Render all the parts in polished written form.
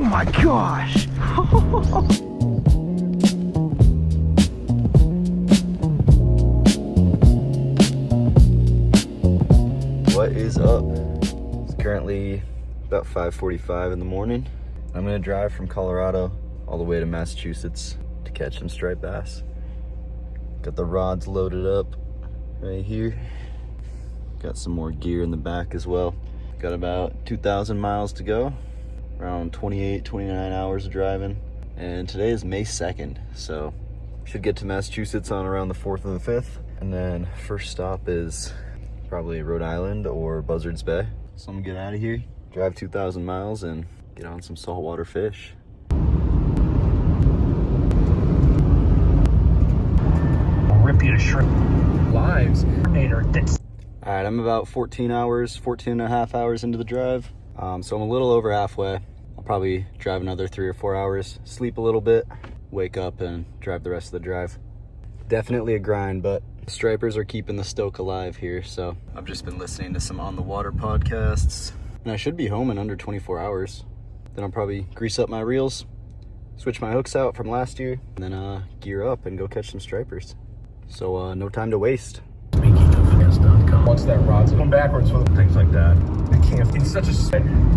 Oh my gosh! What is up? It's currently about 5:45 in the morning. I'm gonna drive from Colorado all the way to Massachusetts to catch some striped bass. Got the rods loaded up right here. Got some more gear in the back as well. Got about 2,000 miles to go, around 28, 29 hours of driving. And today is May 2nd, so should get to Massachusetts on around the 4th or the 5th. And then first stop is probably Rhode Island or Buzzards Bay. So I'm gonna get out of here, drive 2,000 miles and get on some saltwater fish. I'll rip you to shrimp. Lives. All right, I'm about 14 and a half hours into the drive. So I'm a little over halfway. I'll probably drive another 3 or 4 hours, sleep a little bit, wake up and drive the rest of the drive. Definitely a grind, but stripers are keeping the stoke alive here. So I've just been listening to some on the water podcasts and I should be home in under 24 hours. Then I'll probably grease up my reels, switch my hooks out from last year, and then gear up and go catch some stripers. So no time to waste. Once that rod's going backwards with things like that. I can't. It's such a.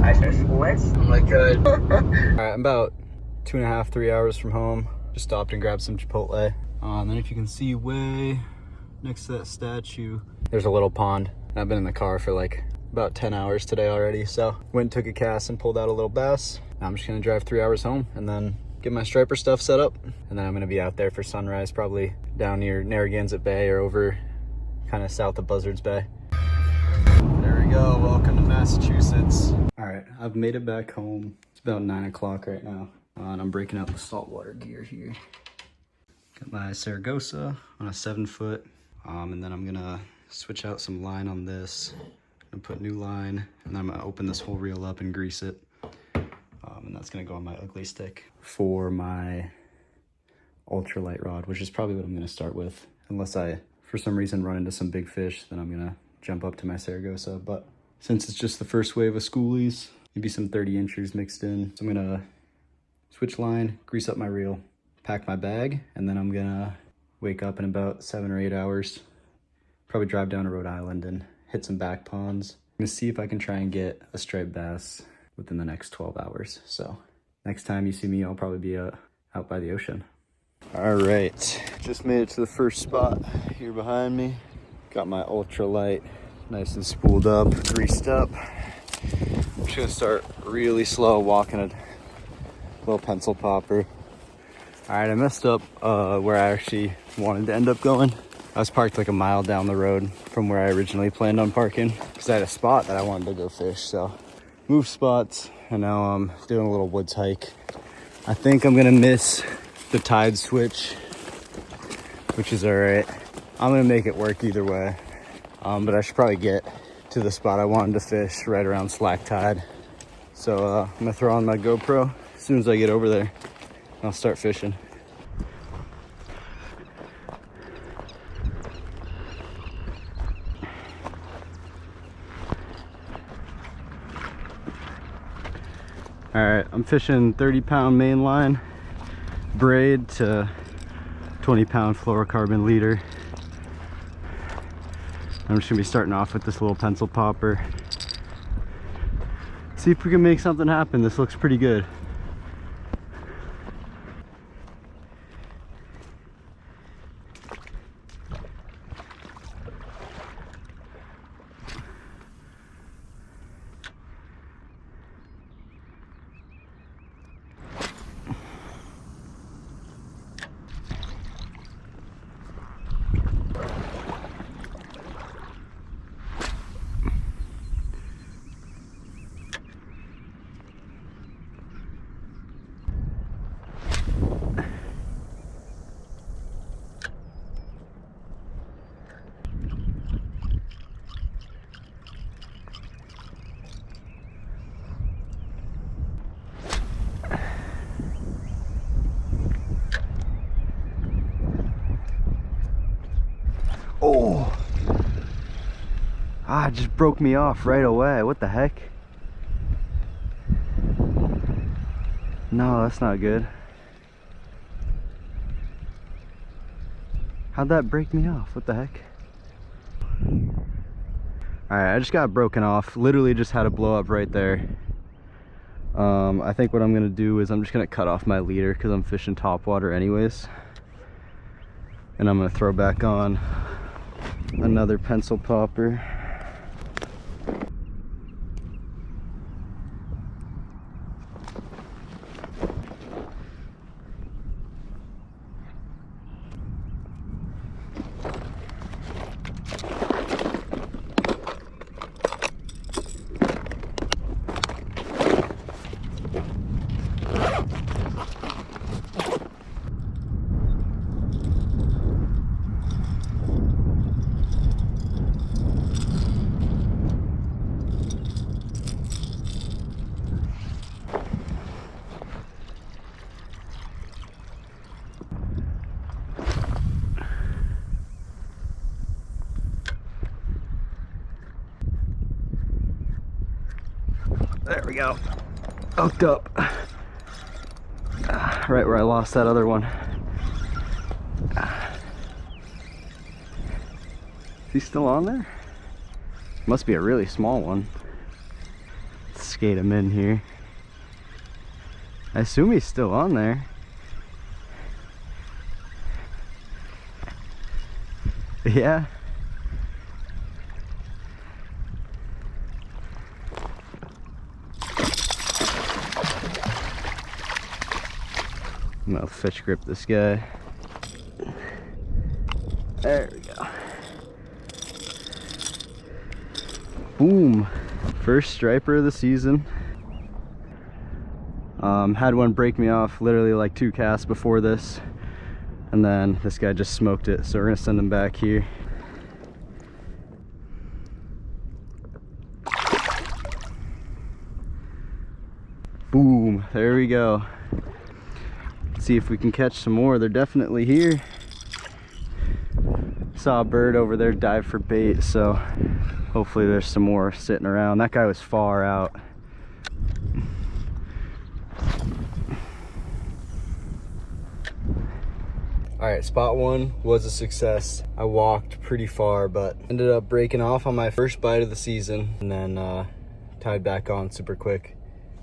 I fish what? I'm like, good. All right, I'm about 2.5, 3 hours from home. Just stopped and grabbed some Chipotle. And then if you can see way next to that statue, there's a little pond. And I've been in the car for like about 10 hours today already. So went and took a cast and pulled out a little bass. Now I'm just gonna drive 3 hours home and then get my striper stuff set up. And then I'm gonna be out there for sunrise, probably down near Narragansett Bay or over kind of south of Buzzards Bay. There we go, welcome to Massachusetts. All right, I've made it back home. It's about 9 o'clock right now. And I'm breaking out the saltwater gear here. Got my Saragosa on a 7-foot. And then I'm gonna switch out some line on this and put new line. And then I'm gonna open this whole reel up and grease it. And that's gonna go on my ugly stick for my ultralight rod, which is probably what I'm gonna start with. Unless I, for some reason, run into some big fish, then I'm gonna jump up to my Saragosa. But since it's just the first wave of schoolies, maybe some 30 inchers mixed in. So I'm gonna switch line, grease up my reel, pack my bag, and then I'm gonna wake up in about 7 or 8 hours, probably drive down to Rhode Island and hit some back ponds. I'm gonna see if I can try and get a striped bass within the next 12 hours. So next time you see me, I'll probably be out by the ocean. All right, just made it to the first spot here behind me. Got my ultralight nice and spooled up, greased up. I'm just gonna start really slow walking a little pencil popper. All right, I messed up where I actually wanted to end up going. I was parked like a mile down the road from where I originally planned on parking because I had a spot that I wanted to go fish. So moved spots and now I'm doing a little woods hike. I think I'm gonna miss the tide switch, which is all right. I'm gonna make it work either way. But I should probably get to the spot I wanted to fish right around slack tide. So I'm gonna throw on my GoPro as soon as I get over there and I'll start fishing. All right, I'm fishing 30-pound main line, braid to 20-pound fluorocarbon leader. I'm just gonna be starting off with this little pencil popper. See if we can make something happen. This looks pretty good. Oh, it just broke me off right away. What the heck? No, that's not good. How'd that break me off? What the heck? Alright, I just got broken off. Literally just had a blow up right there. I think what I'm gonna do is I'm just gonna cut off my leader because I'm fishing topwater anyways. And I'm gonna throw back on another pencil popper. There we go. Hooked up. Right where I lost that other one. Is he still on there? Must be a really small one. Let's skate him in here. I assume he's still on there. Yeah. I'm gonna fish grip this guy. There we go. Boom. First striper of the season. Had one break me off literally like 2 casts before this. And then this guy just smoked it. So we're gonna send him back here. Boom. There we go. See if we can catch some more. They're definitely here. Saw a bird over there dive for bait, so hopefully there's some more sitting around. That guy was far out. All right, spot one was a success. I walked pretty far, but ended up breaking off on my first bite of the season, and then tied back on super quick,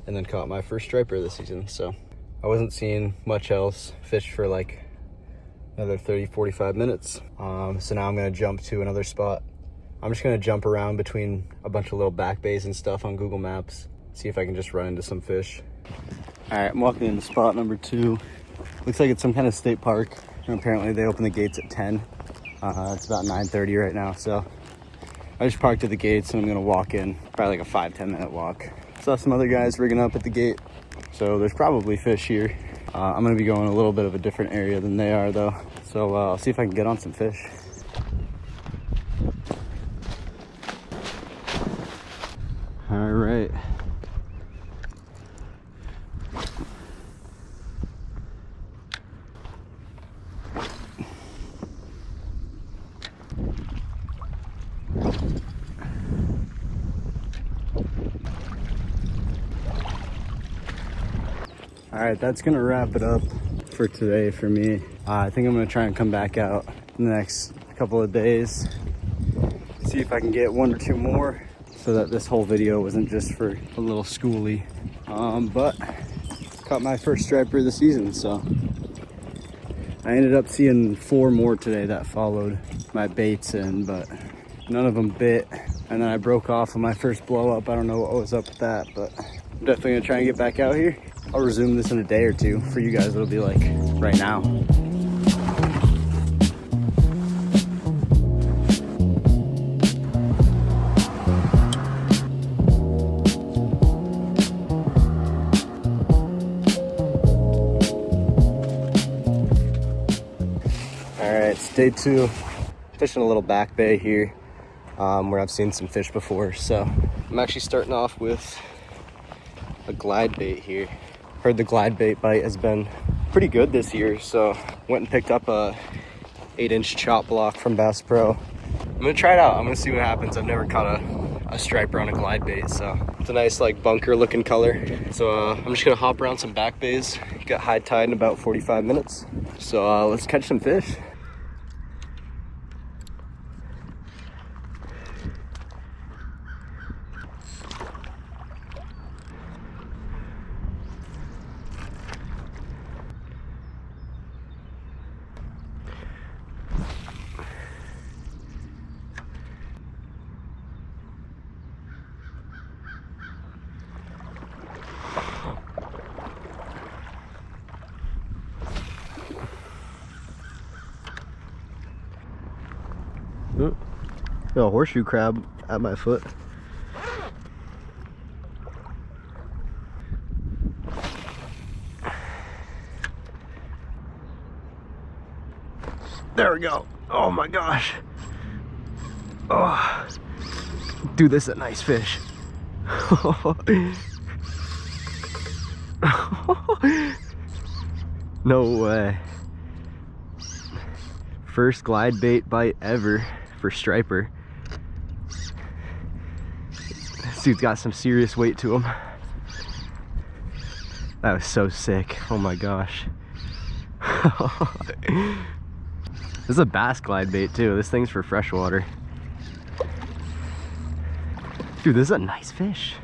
and then caught my first striper of the season. So I wasn't seeing much else. Fished for like another 30-45 minutes. So now I'm gonna jump to another spot. I'm just gonna jump around between a bunch of little back bays and stuff on Google Maps, see if I can just run into some fish. All right, I'm walking into spot number 2. Looks like it's some kind of state park. And apparently they open the gates at 10. It's about 9:30 right now, so I just parked at the gates and I'm gonna walk in, probably like a 5-10 minute walk. Saw some other guys rigging up at the gate, so there's probably fish here. I'm gonna be going a little bit of a different area than they are though, so I'll see if I can get on some fish. All right. All right, that's gonna wrap it up for today for me. I think I'm gonna try and come back out in the next couple of days, see if I can get 1 or 2 more, so that this whole video wasn't just for a little schoolie. But caught my first striper of the season, so I ended up seeing 4 more today that followed my baits in, but none of them bit. And then I broke off on my first blow up. I don't know what was up with that, but I'm definitely gonna try and get back out here. I'll resume this in a day or 2. For you guys, it'll be like right now. All right, it's day 2. Fishing a little back bay here, where I've seen some fish before. So I'm actually starting off with a glide bait here. Heard the glide bait bite has been pretty good this year, so went and picked up a 8-inch chop block from Bass Pro. I'm gonna try it out. I'm gonna see what happens. I've never caught a striper on a glide bait, so a nice like bunker looking color. So I'm just gonna hop around some back bays. Got high tide in about 45 minutes. So let's catch some fish. A horseshoe crab at my foot. There we go. Oh my gosh. Oh, dude, this is a nice fish. No way. First glide bait bite ever for striper. This dude's got some serious weight to him. That was so sick. Oh my gosh. This is a bass glide bait too. This thing's for freshwater. Dude, this is a nice fish.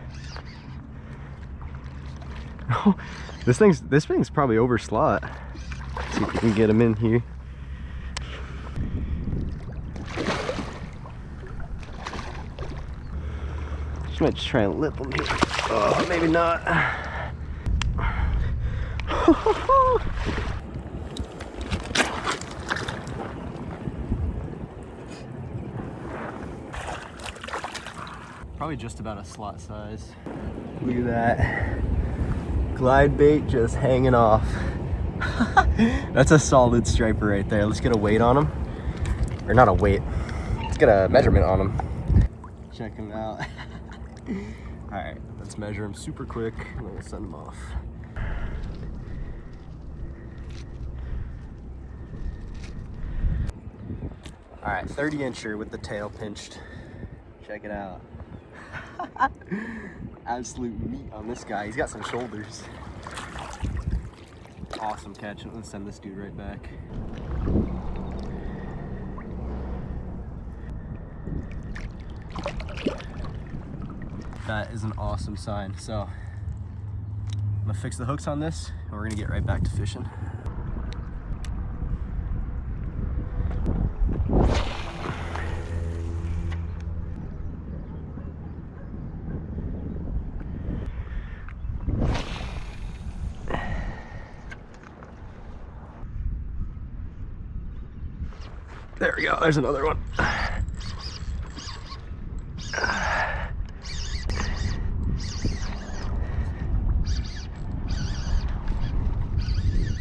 This thing's probably over slot. Let's see if we can get him in here. Just might just try and lip him here. Oh, maybe not. Probably just about a slot size. Look at that. Glide bait just hanging off. That's a solid striper right there. Let's get a weight on him. Or not a weight. Let's get a measurement on him. Check him out. Alright, let's measure him super quick and then we'll send him off. Alright, 30-incher with the tail pinched. Check it out. Absolute meat on this guy. He's got some shoulders. Awesome catch. Let's send this dude right back. That is an awesome sign. So I'm gonna fix the hooks on this and we're gonna get right back to fishing. There we go, there's another one.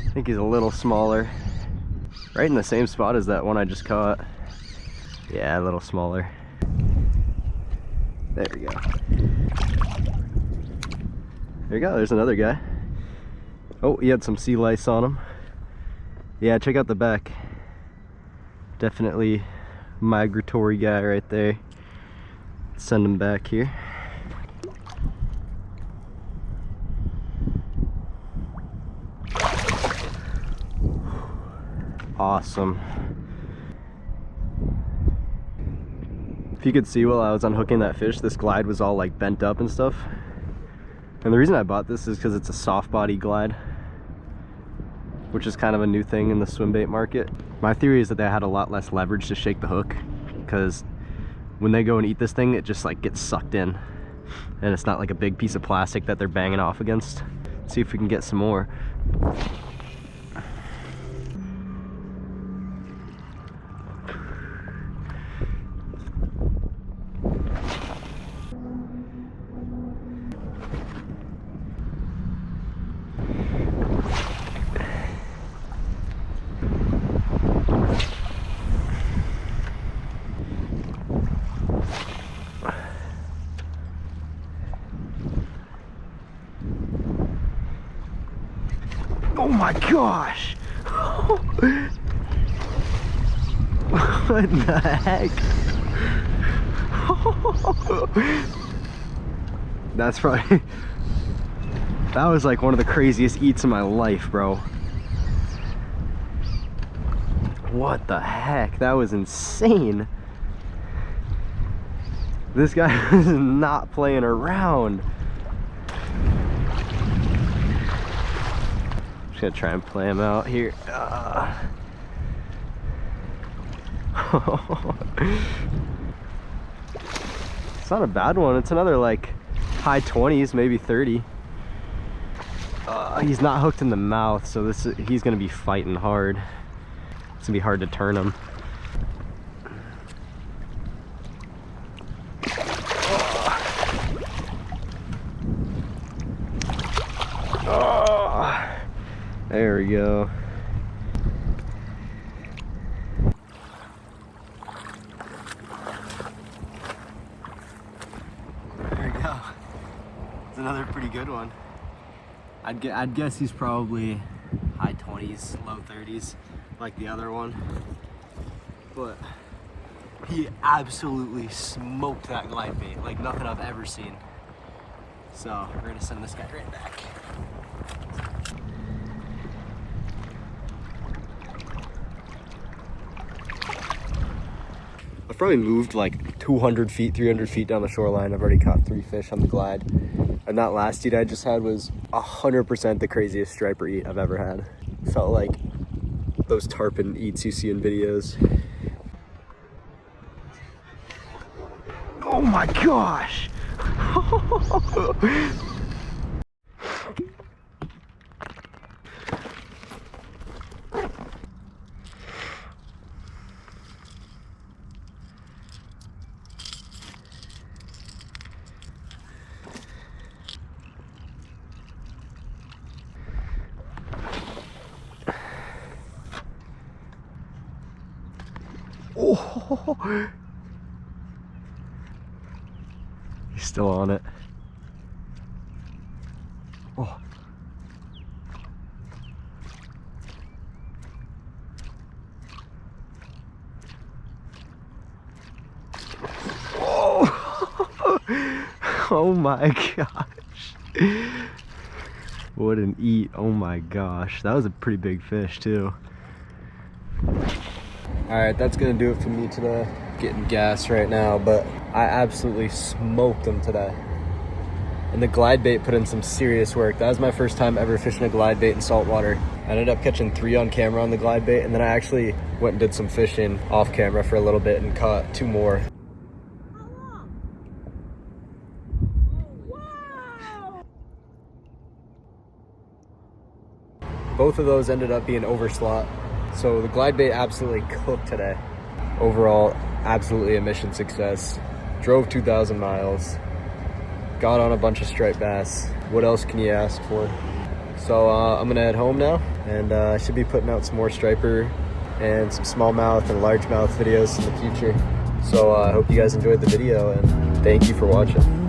I think he's a little smaller. Right in the same spot as that one I just caught. Yeah, a little smaller. There we go. There you go, there's another guy. Oh, he had some sea lice on him. Yeah, check out the back. Definitely migratory guy right there. Send him back here. Awesome. If you could see while I was unhooking that fish, this glide was all like bent up and stuff. And the reason I bought this is because it's a soft body glide, which is kind of a new thing in the swim bait market. My theory is that they had a lot less leverage to shake the hook, because when they go and eat this thing, it just like gets sucked in. And it's not like a big piece of plastic that they're banging off against. Let's see if we can get some more. Oh my gosh! What the heck? That's probably, that was like one of the craziest eats of my life, bro. What the heck? That was insane. This guy is not playing around. Just gonna try and play him out here. It's not a bad one. It's another like high 20s, maybe 30. He's not hooked in the mouth, so he's gonna be fighting hard. It's gonna be hard to turn him. There we go. There we go. It's another pretty good one. I'd guess he's probably high 20s, low 30s, like the other one. But he absolutely smoked that glide bait, like nothing I've ever seen. So we're gonna send this guy right back. I've probably moved like 200 feet, 300 feet down the shoreline. I've already caught 3 fish on the glide. And that last eat I just had was 100% the craziest striper eat I've ever had. Felt like those tarpon eats you see in videos. Oh my gosh! Oh, he's still on it. Oh. Oh. Oh my gosh. What an eat. Oh my gosh. That was a pretty big fish too. Alright, that's gonna do it for me today. Getting gas right now, but I absolutely smoked them today. And the glide bait put in some serious work. That was my first time ever fishing a glide bait in saltwater. I ended up catching 3 on camera on the glide bait, and then I actually went and did some fishing off camera for a little bit and caught 2 more. Both of those ended up being overslot. So the glide bait absolutely cooked today. Overall, absolutely a mission success. Drove 2,000 miles. Got on a bunch of striped bass. What else can you ask for? So I'm gonna head home now, and I should be putting out some more striper and some smallmouth and largemouth videos in the future. So I hope you guys enjoyed the video, and thank you for watching.